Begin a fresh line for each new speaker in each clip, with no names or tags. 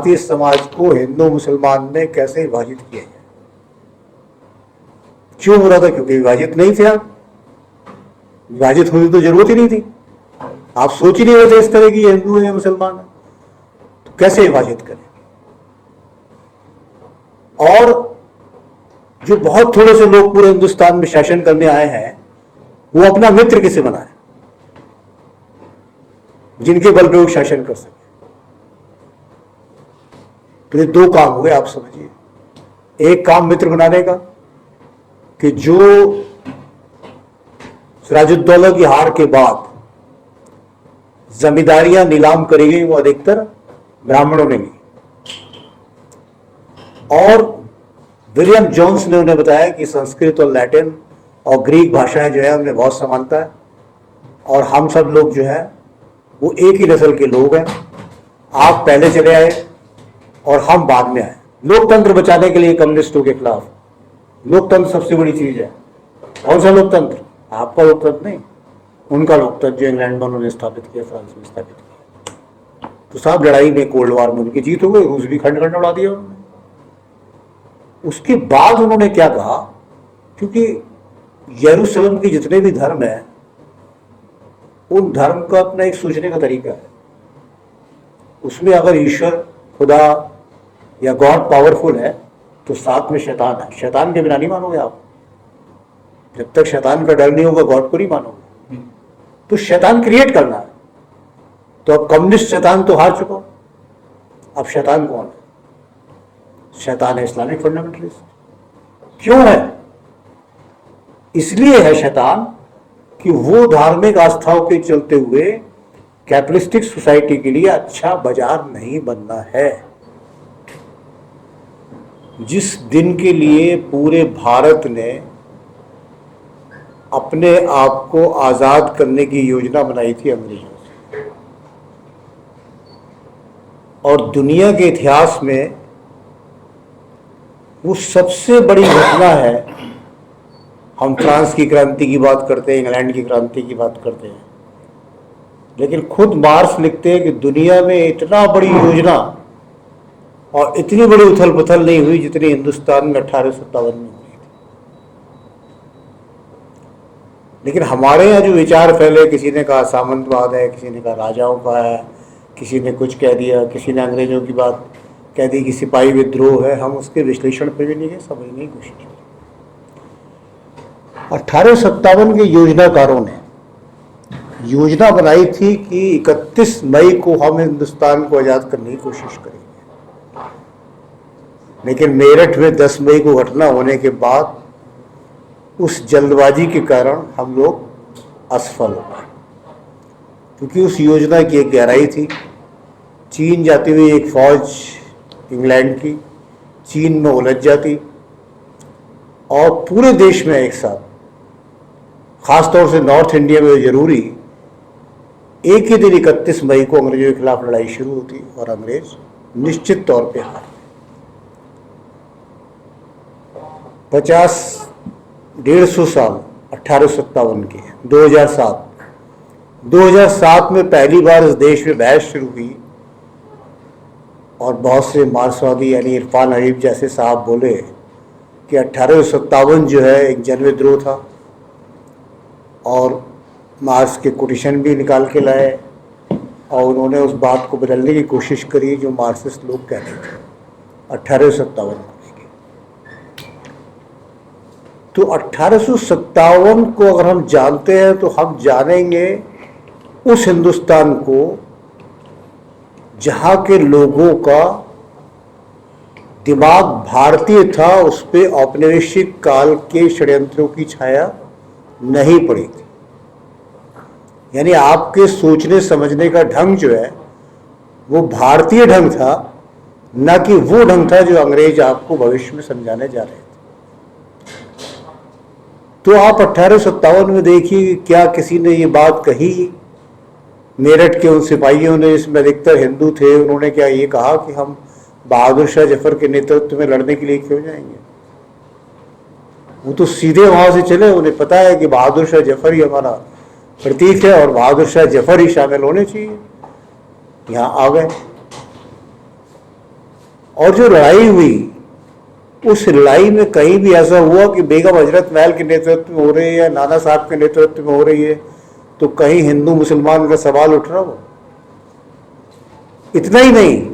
भारतीय समाज को हिंदू मुसलमान ने कैसे विभाजित किया है। क्यों हो रहा था? क्योंकि विभाजित नहीं थे आप। विभाजित होने की तो जरूरत ही नहीं थी। आप सोच ही नहीं रहे थे इस तरह की हिंदू है मुसलमान है, तो कैसे विभाजित करें। और जो बहुत थोड़े से लोग पूरे हिंदुस्तान में शासन करने आए हैं, वो अपना मित्र किसे बनाए जिनके बल पे वो शासन कर सके। तो ये दो काम हुए, आप समझिए। एक काम मित्र बनाने का कि जो सिराजुद्दौला की हार के बाद जमींदारियां नीलाम करी गई, वो अधिकतर ब्राह्मणों ने ली। और विलियम जोन्स ने उन्हें बताया कि संस्कृत और लैटिन और ग्रीक भाषाएं जो है उनमें बहुत समानता है, और हम सब लोग जो है वो एक ही नस्ल के लोग हैं। आप पहले चले आए और हम बाद में आए। लोकतंत्र बचाने के लिए कम्युनिस्टों के खिलाफ। लोकतंत्र सबसे बड़ी चीज है। कौन सा लोकतंत्र? आपका लोकतंत्र नहीं, उनका लोकतंत्र जो इंग्लैंड में उन्होंने स्थापित किया, फ्रांस में स्थापित किया। तो साहब लड़ाई में, कोल्ड वार में उनकी जीत हो गई, रूस भी खंड खंड उड़ा दिया उन्होंने। उसके बाद उन्होंने क्या कहा, क्योंकि यरूशलेम के जितने भी धर्म है, उन धर्म का अपना एक सोचने का तरीका है। उसमें अगर ईश्वर, खुदा या गॉड पावरफुल है तो साथ में शैतान है। शैतान के बिना नहीं मानोगे आप। जब तक शैतान का डर नहीं होगा गॉड को नहीं मानोगे। तो शैतान क्रिएट करना है। तो अब कम्युनिस्ट शैतान तो हार चुका। अब शैतान कौन है? शैतान है इस्लामिक फंडामेंटलिस्ट। क्यों है? इसलिए है शैतान कि वो धार्मिक आस्थाओं के चलते हुए कैपिटलिस्टिक सोसाइटी के लिए अच्छा बाजार नहीं बनना है। जिस दिन के लिए पूरे भारत ने अपने आप को आजाद करने की योजना बनाई थी अंग्रेजों से, और दुनिया के इतिहास में वो सबसे बड़ी घटना है। हम फ्रांस की क्रांति की बात करते हैं, इंग्लैंड की क्रांति की बात करते हैं, लेकिन खुद मार्क्स लिखते हैं कि दुनिया में इतना बड़ी योजना और इतनी बड़ी उथल पुथल नहीं हुई जितनी हिंदुस्तान में 1857 में हुई थी। लेकिन हमारे यहाँ जो विचार फैले, किसी ने कहा सामंतवाद है, किसी ने कहा राजाओं का है, किसी ने कुछ कह दिया, किसी ने अंग्रेजों की बात कह दी कि सिपाही विद्रोह है, हम उसके विश्लेषण पे भी नहीं गए, समझने की कोशिश की। 1857 के योजनाकारों ने योजना बनाई थी कि 31 मई को हम हिंदुस्तान को आजाद करने की कोशिश करेंगे। लेकिन मेरठ में 10 मई को घटना होने के बाद उस जल्दबाजी के कारण हम लोग असफल हो गए, क्योंकि उस योजना की एक गहराई थी। चीन जाती हुई एक फौज इंग्लैंड की चीन में उलझ जाती और पूरे देश में एक साथ, खासतौर से नॉर्थ इंडिया में जरूरी, एक ही दिन 31 मई को अंग्रेजों के खिलाफ लड़ाई शुरू होती और अंग्रेज निश्चित तौर पे हार। 150-150 साल 1857 के 2007 में पहली बार इस देश में बहस शुरू हुई और बहुत से मार्क्सवादी यानी इरफान हबीब जैसे साहब बोले कि 1857 जो है एक जन विद्रोह था, और मार्क्स के कोटेशन भी निकाल के लाए और उन्होंने उस बात को बदलने की कोशिश करी जो मार्क्सिस्ट लोग कहते थे 1857 को लेके। तो 1857 को अगर हम जानते हैं तो हम जानेंगे उस हिंदुस्तान को जहाँ के लोगों का दिमाग भारतीय था, उस पर औपनिवेशिक काल के षड्यंत्रों की छाया नहीं पड़ी थी। यानी आपके सोचने समझने का ढंग जो है वो भारतीय ढंग था, न कि वो ढंग था जो अंग्रेज आपको भविष्य में समझाने जा रहे थे। तो आप 1857 में देखिए क्या किसी ने ये बात कही, मेरठ के उन सिपाहियों ने जिसमें अधिकतर हिंदू थे, उन्होंने क्या ये कहा कि हम बहादुर शाह जफर के नेतृत्व में लड़ने के लिए क्यों जाएंगे? वो तो सीधे वहां से चले, उन्हें पता है कि बहादुर शाह जफर ही हमारा प्रतीक है और बहादुर शाह जफर ही शामिल होने चाहिए। यहाँ आ गए और जो लड़ाई हुई, उस लड़ाई में कहीं भी ऐसा हुआ कि बेगम हजरत महल के नेतृत्व में हो रही है या नाना साहब के नेतृत्व में हो रही है, तो कहीं हिंदू मुसलमान का सवाल उठ रहा हो? इतना ही नहीं,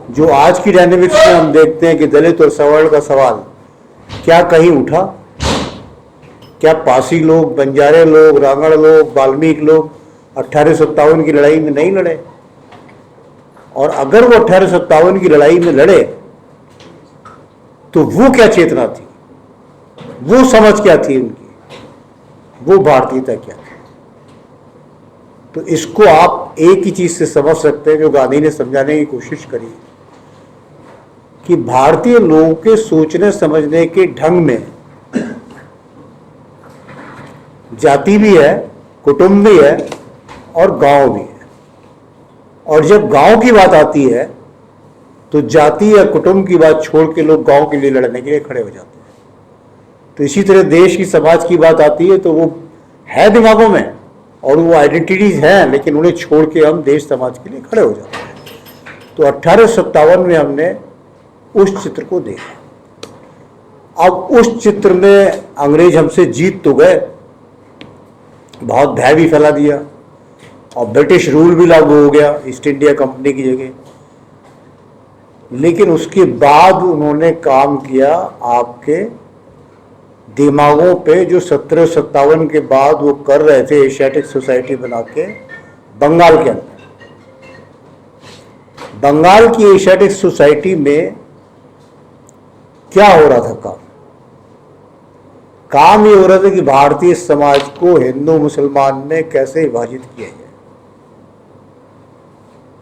जो आज की डायनेमिक्स में हम देखते हैं कि दलित और सवर्ण का सवाल क्या कहीं उठा? क्या पासी लोग, बंजारे लोग, रांगड़ लोग, वाल्मीकि लोग 1857 की लड़ाई में नहीं लड़े? और अगर वो 1857 की लड़ाई में लड़े तो वो क्या चेतना थी, वो समझ क्या थी उनकी, वो भारतीयता क्या थी? तो इसको आप एक ही चीज से समझ सकते हैं जो गांधी ने समझाने की कोशिश करी कि भारतीय लोगों के सोचने समझने के ढंग में जाति भी है, कुटुंब भी है और गांव भी है। और जब गांव की बात आती है तो जाति या कुटुंब की बात छोड़ के लोग गांव के लिए लड़ने के लिए खड़े हो जाते हैं। तो इसी तरह देश की, समाज की बात आती है तो वो है दिमागों में और वो आइडेंटिटीज हैं, लेकिन उन्हें छोड़ के हम देश समाज के लिए खड़े हो जाते हैं। तो 1857 में हमने उस चित्र को देखा। अब उस चित्र में अंग्रेज हमसे जीत तो गए, बहुत भय भी फैला दिया और ब्रिटिश रूल भी लागू हो गया ईस्ट इंडिया कंपनी की जगह। लेकिन उसके बाद उन्होंने काम किया आपके दिमागों पे, जो 1757 के बाद वो कर रहे थे एशियाटिक सोसाइटी बना के बंगाल के अंदर। बंगाल की एशियाटिक सोसाइटी में क्या हो रहा था? काम ये हो रहा था कि भारतीय समाज को हिंदू मुसलमान में कैसे विभाजित किया जाए।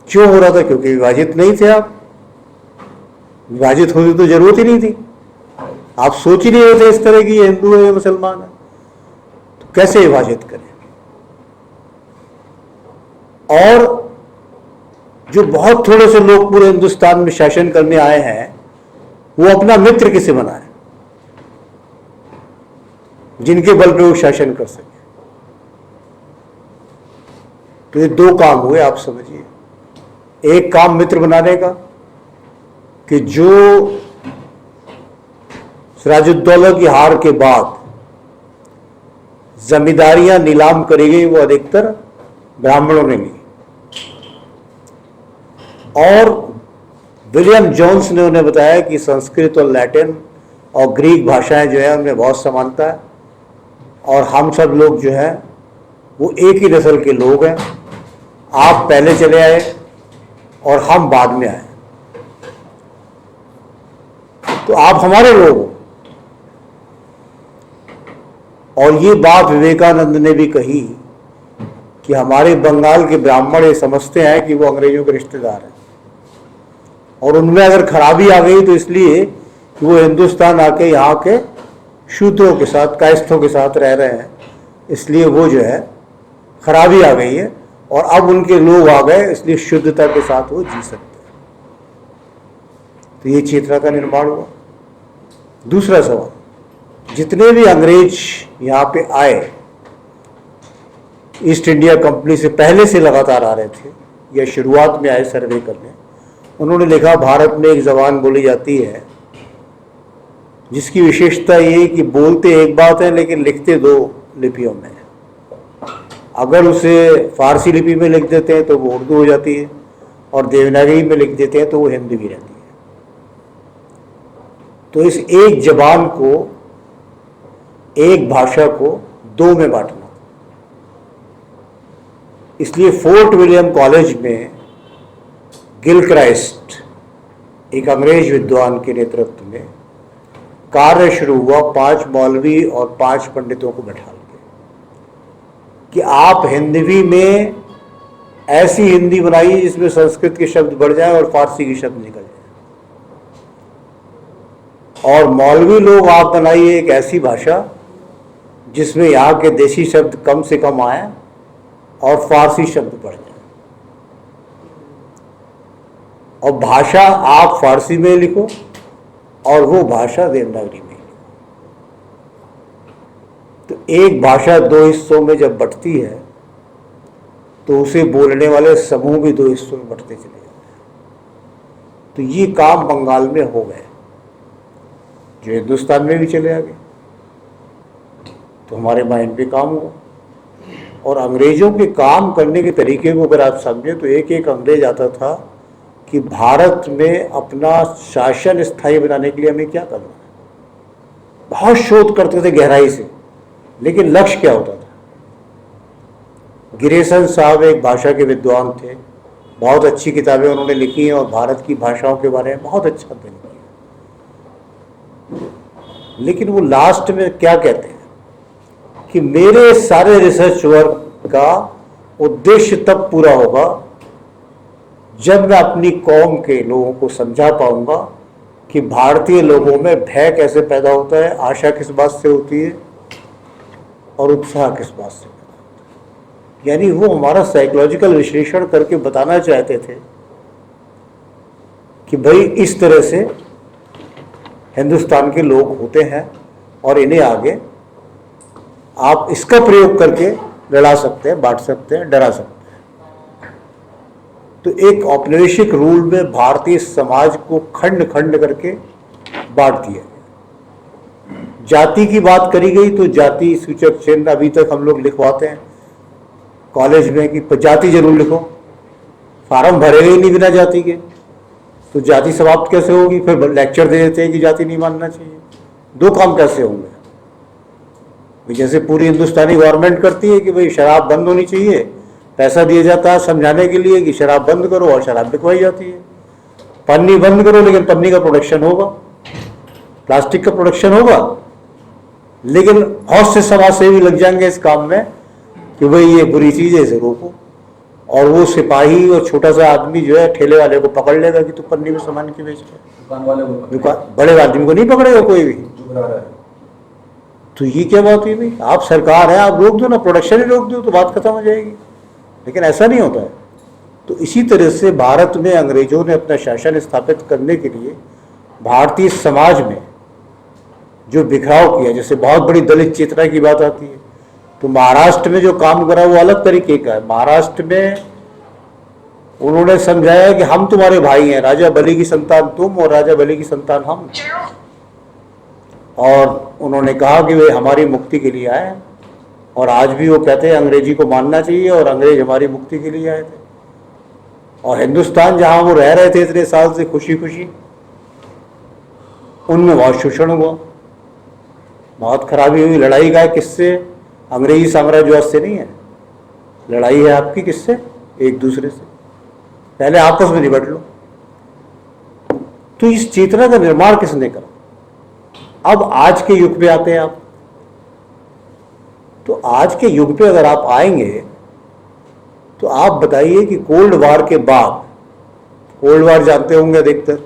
क्यों हो रहा था? क्योंकि विभाजित नहीं थे आप। विभाजित होने की तो जरूरत ही नहीं थी, आप सोच ही नहीं रहे थे इस तरह की ये हिंदू है ये मुसलमान है, तो कैसे विभाजित करें? और जो बहुत थोड़े से लोग पूरे हिंदुस्तान में शासन करने आए हैं, वो अपना मित्र किसे बनाए जिनके बल पे वो शासन कर सके? तो ये दो काम हुए, आप समझिए। एक काम मित्र बनाने का कि जो सिराजुद्दौला की हार के बाद जमींदारियां नीलाम करी गई, वो अधिकतर ब्राह्मणों ने ली। और विलियम जोन्स ने उन्हें बताया कि संस्कृत और लैटिन और ग्रीक भाषाएं जो है उनमें बहुत समानता है और हम सब लोग जो है वो एक ही नस्ल के लोग हैं। आप पहले चले आए और हम बाद में आए, तो आप हमारे लोग हो। और ये बात विवेकानंद ने भी कही कि हमारे बंगाल के ब्राह्मण ये समझते हैं कि वो अंग्रेजों के रिश्तेदार हैं और उनमें अगर खराबी आ गई तो इसलिए कि वो हिंदुस्तान आके यहाँ के शूद्रों के साथ, कायस्थों के साथ रह रहे हैं, इसलिए वो जो है खराबी आ गई है और अब उनके लोग आ गए, इसलिए शुद्धता के साथ वो जी सकते हैं। तो ये चेतना का निर्माण हुआ। दूसरा सवाल, जितने भी अंग्रेज यहाँ पे आए, ईस्ट इंडिया कंपनी से पहले से लगातार आ रहे थे या शुरुआत में आए सर्वे करने, उन्होंने लिखा भारत में एक जबान बोली जाती है जिसकी विशेषता ये कि बोलते एक बात है लेकिन लिखते दो लिपियों में। अगर उसे फारसी लिपि में लिख देते हैं तो वो उर्दू हो जाती है और देवनागरी में लिख देते हैं तो वो हिंदी भी रहती है। तो इस एक जबान को, एक भाषा को दो में बांटना, इसलिए फोर्ट विलियम कॉलेज में गिलक्राइस्ट, एक अंग्रेज विद्वान के नेतृत्व में कार्य शुरू हुआ 5 मौलवी और 5 पंडितों को बैठा के कि आप हिंदवी में ऐसी हिंदी बनाइए जिसमें संस्कृत के शब्द बढ़ जाए और फारसी के शब्द निकल जाए, और मौलवी लोग आप बनाइए एक ऐसी भाषा जिसमें यहाँ के देसी शब्द कम से कम आए और फारसी शब्द बढ़ जाए। और भाषा आप फारसी में लिखो और वो भाषा देवनागरी में लिखो। तो एक भाषा दो हिस्सों में जब बंटती है तो उसे बोलने वाले समूह भी दो हिस्सों में बंटते चले जाते हैं। तो ये काम बंगाल में हो गए, जो हिंदुस्तान में भी चले आ गए, तो हमारे माइंड पे काम हुआ। और अंग्रेजों के काम करने के तरीके को अगर आप समझें तो एक एक अंग्रेज आता था कि भारत में अपना शासन स्थायी बनाने के लिए हमें क्या करना है। बहुत शोध करते थे गहराई से, लेकिन लक्ष्य क्या होता था। गिरेसन साहब एक भाषा के विद्वान थे, बहुत अच्छी किताबें उन्होंने लिखी हैं और भारत की भाषाओं के बारे में बहुत अच्छा अध्ययन किया। लेकिन वो लास्ट में क्या कहते हैं कि मेरे सारे रिसर्च वर्क का उद्देश्य तब पूरा होगा जब मैं अपनी कौम के लोगों को समझा पाऊंगा कि भारतीय लोगों में भय कैसे पैदा होता है, आशा किस बात से होती है और उत्साह किस बात से पैदा होता है। यानी वो हमारा साइकोलॉजिकल विश्लेषण करके बताना चाहते थे कि भाई इस तरह से हिंदुस्तान के लोग होते हैं और इन्हें आगे आप इसका प्रयोग करके लड़ा सकते हैं, बांट सकते हैं, डरा सकते हैं। तो एक औपनिवेशिक रूल में भारतीय समाज को खंड खंड करके बांट दिया गया। जाति की बात करी गई तो जाति सूचक चिन्ह अभी तक हम लोग लिखवाते हैं कॉलेज में कि जाति जरूर लिखो, फार्म भरेगा ही नहीं बिना जाति के, तो जाति समाप्त कैसे होगी। फिर लेक्चर दे देते हैं कि जाति नहीं मानना चाहिए। दो काम कैसे होंगे। जैसे पूरी हिंदुस्तानी गवर्नमेंट करती है कि भाई शराब बंद होनी चाहिए, पैसा दिया जाता है समझाने के लिए कि शराब बंद करो और शराब बिकवाई जाती है। पन्नी बंद करो लेकिन पन्नी का प्रोडक्शन होगा, प्लास्टिक का प्रोडक्शन होगा, लेकिन बहुत से समाज सेवी लग जाएंगे इस काम में कि भाई ये बुरी चीज है, इसे रोको। और वो सिपाही और छोटा सा आदमी जो है ठेले वाले को पकड़ लेगा कि तू पन्नी में सामान क्यों बेच रहा है। दुकान वाले को, बड़े आदमी को नहीं पकड़ेगा कोई भी। तो ये क्या बात हुई भाई, आप सरकार है, आप रोक दो ना, प्रोडक्शन ही रोक दो तो बात खत्म हो जाएगी। लेकिन ऐसा नहीं होता है। तो इसी तरह से भारत में अंग्रेजों ने अपना शासन स्थापित करने के लिए भारतीय समाज में जो बिखराव किया, जैसे बहुत बड़ी दलित चेतना की बात आती है, तो महाराष्ट्र में जो काम करा वो अलग तरीके का है। महाराष्ट्र में उन्होंने समझाया कि हम तुम्हारे भाई हैं, राजा बलि की संतान तुम और राजा बलि की संतान हम। और उन्होंने कहा कि वे हमारी मुक्ति के लिए आए, और आज भी वो कहते हैं अंग्रेजी को मानना चाहिए और अंग्रेज हमारी मुक्ति के लिए आए थे। और हिंदुस्तान जहां वो रह रहे थे इतने साल से खुशी खुशी, उनमें बहुत शोषण हुआ, बहुत खराबी हुई। लड़ाई का है किससे? अंग्रेजी साम्राज्यवाद से नहीं है, लड़ाई है आपकी किससे? एक दूसरे से। पहले आपस में निपट लो। तो इस चेतना का निर्माण किसने करा? अब आज के युग पे आते हैं आप। तो आज के युग पे अगर आप आएंगे तो आप बताइए कि कोल्ड वार के बाद, कोल्ड वार जानते होंगे अधिकतर,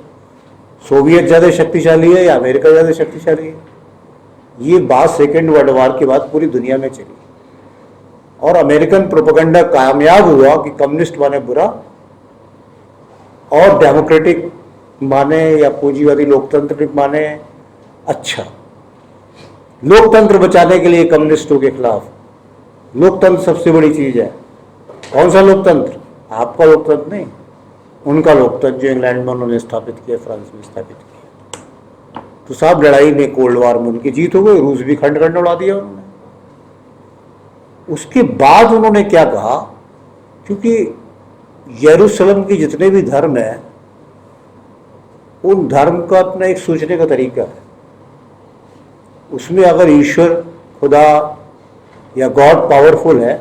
सोवियत ज्यादा शक्तिशाली है या अमेरिका ज्यादा शक्तिशाली है? ये बात सेकेंड वर्ल्ड वार के बाद पूरी दुनिया में चली और अमेरिकन प्रोपेगेंडा कामयाब हुआ कि कम्युनिस्ट माने बुरा और डेमोक्रेटिक माने या पूंजीवादी लोकतंत्र माने अच्छा। लोकतंत्र बचाने के लिए कम्युनिस्टों के खिलाफ, लोकतंत्र सबसे बड़ी चीज है। कौन सा लोकतंत्र? आपका लोकतंत्र नहीं, उनका लोकतंत्र जो इंग्लैंड में उन्होंने स्थापित किया, फ्रांस में स्थापित किया। तो साहब लड़ाई में, कोल्ड वार में उनकी जीत हो गई, रूस भी खंड खंड उड़ा दिया उन्होंने। उसके बाद उन्होंने क्या कहा, क्योंकि यरूशलेम के जितने भी धर्म है उन धर्म का अपना एक सोचने का तरीका है। उसमें अगर ईश्वर, खुदा या गॉड पावरफुल है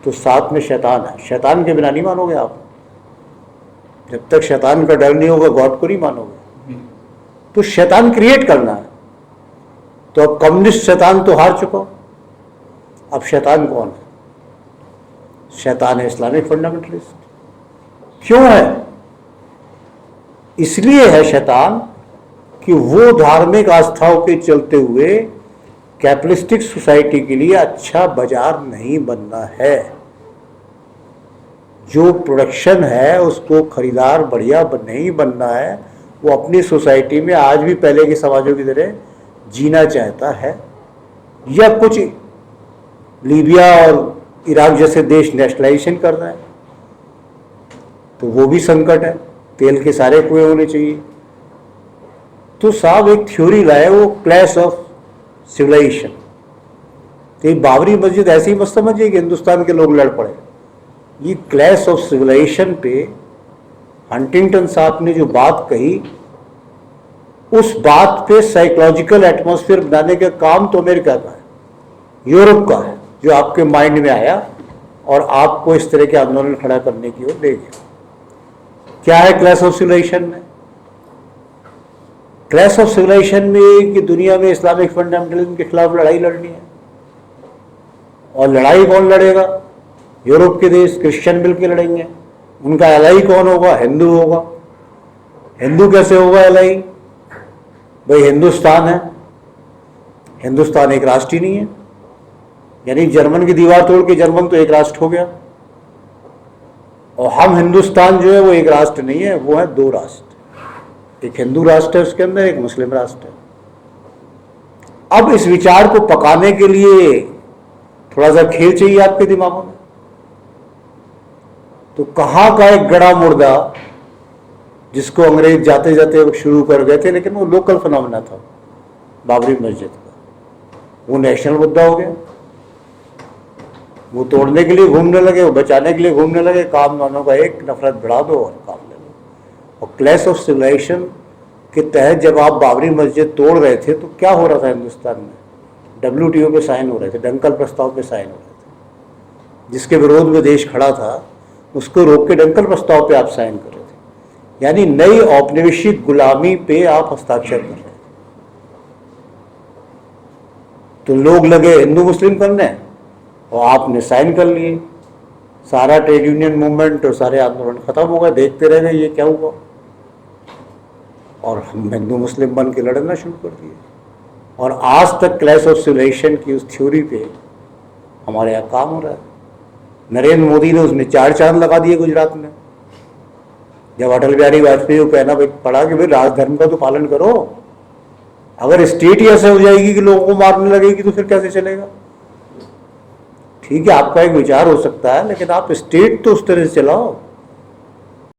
तो साथ में शैतान है। शैतान के बिना नहीं मानोगे आप। जब तक शैतान का डर नहीं होगा गॉड को नहीं मानोगे। तो शैतान क्रिएट करना है। तो अब कम्युनिस्ट शैतान तो हार चुका, अब शैतान कौन है? शैतान है इस्लामिक फंडामेंटलिस्ट। क्यों है? इसलिए है शैतान कि वो धार्मिक आस्थाओं के चलते हुए कैपिटलिस्टिक सोसाइटी के लिए अच्छा बाजार नहीं बनना है। जो प्रोडक्शन है उसको खरीदार बढ़िया नहीं बनना है। वो अपनी सोसाइटी में आज भी पहले के समाजों की तरह जीना चाहता है, या कुछ लीबिया और इराक जैसे देश नेशनलाइजेशन कर रहे हैं, तो वो भी संकट है। तेल के सारे कुएं होने चाहिए। तो साहब एक थ्योरी लाए, वो क्लैश ऑफ सिविलाइजेशन। तो ये बाबरी मस्जिद ऐसे ही मत समझिए कि हिंदुस्तान के लोग लड़ पड़े। ये क्लैश ऑफ सिविलाइजेशन पे हंटिंगटन साहब ने जो बात कही, उस बात पे साइकोलॉजिकल एटमॉस्फेयर बनाने का काम तो अमेरिका का है, यूरोप का है, जो आपके माइंड में आया और आपको इस तरह के आंदोलन खड़ा करने की ओर ले गया। क्या है क्लैश ऑफ सिविलाइजेशन में? क्लैश ऑफ सिविलाइजेशन में कि दुनिया में इस्लामिक फंडामेंटलिज्म के खिलाफ लड़ाई लड़नी है। और लड़ाई कौन लड़ेगा? यूरोप के देश क्रिश्चियन मिलकर लड़ेंगे। उनका एलाई कौन होगा? हिंदू होगा। हिंदू कैसे होगा एलाई? भाई हिंदुस्तान है, हिंदुस्तान एक राष्ट्र ही नहीं है। यानी जर्मन की दीवार तोड़ के जर्मन तो एक राष्ट्र हो गया, और हम हिंदुस्तान जो है वो एक राष्ट्र नहीं है, वो है दो राष्ट्र। एक हिंदू राष्ट्र है उसके अंदर, एक मुस्लिम राष्ट्र है। अब इस विचार को पकाने के लिए थोड़ा सा खेल चाहिए आपके दिमागों में। तो कहाँ का एक गड़ा मुर्दा जिसको अंग्रेज जाते जाते शुरू कर गए थे, लेकिन वो लोकल फिनोमेना था बाबरी मस्जिद का, वो नेशनल मुद्दा हो गया। वो तोड़ने के लिए घूमने लगे, वो बचाने के लिए घूमने लगे। काम दोनों का एक, नफरत बढ़ा दो और काम ले लो। और क्लैश ऑफ सिविलाइजेशन के तहत जब आप बाबरी मस्जिद तोड़ रहे थे तो क्या हो रहा था हिंदुस्तान में? WTO पे साइन हो रहे थे, डंकल प्रस्ताव पे साइन हो रहे थे। जिसके विरोध में देश खड़ा था उसको रोक के डंकल प्रस्ताव पे आप साइन कर रहे थे। यानी नई औपनिवेशिक गुलामी पे आप हस्ताक्षर कर रहे थे। तो लोग लगे हिंदू मुस्लिम करने और आपने साइन कर लिए। सारा ट्रेड यूनियन मूवमेंट और सारे आंदोलन खत्म हो गए। देखते रह गए ये क्या हुआ, और हम हिंदू मुस्लिम बन के लड़ना शुरू कर दिए। और आज तक क्लैश ऑफ सिविलाइजेशन की उस थ्योरी पे हमारे यहाँ काम हो रहा है। नरेंद्र मोदी ने उसमें 4 चांद लगा दिए गुजरात में। जब अटल बिहारी वाजपेयी को कहना पड़ा कि भाई राजधर्म का तो पालन करो, अगर स्टेट ही ऐसे हो जाएगी कि लोगों को मारने लगेगी तो फिर कैसे चलेगा? ठीक है, आपका एक विचार हो सकता है, लेकिन आप स्टेट तो उस तरह से चलाओ